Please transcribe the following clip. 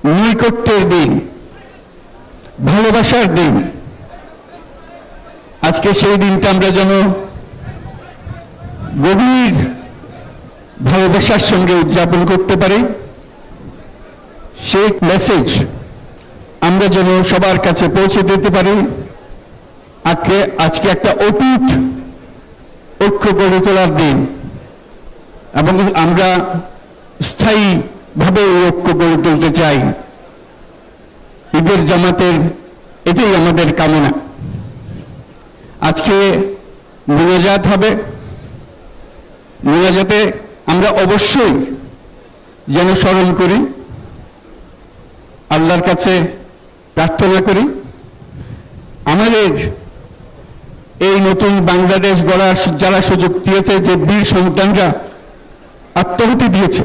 নৈকট্যের দিন, ভালোবাসার দিন। আজকে সেই দিনটা আমরা যেন গভীর ভালোবাসার সঙ্গে উদযাপন করতে পারি, সেই মেসেজ আমরা যেন সবার কাছে পৌঁছে দিতে পারি। আজকে একটা অটুট ঐক্য গড়ে তোলার দিন, এবং আমরা স্থায়ীভাবে এই ঐক্য গড়ে তুলতে চাই। ঈদের জামাতের এটাই আমাদের কামনা। আজকে মোনাজাত হবে। মোনাজাতে আমরা অবশ্যই যেন স্মরণ করি, আল্লাহর কাছে প্রার্থনা করি, আমাদের এই নতুন বাংলাদেশ গড়ার যারা সুযোগ দিয়েছে, যে বীর সন্তানরা আত্মাহুতি দিয়েছে,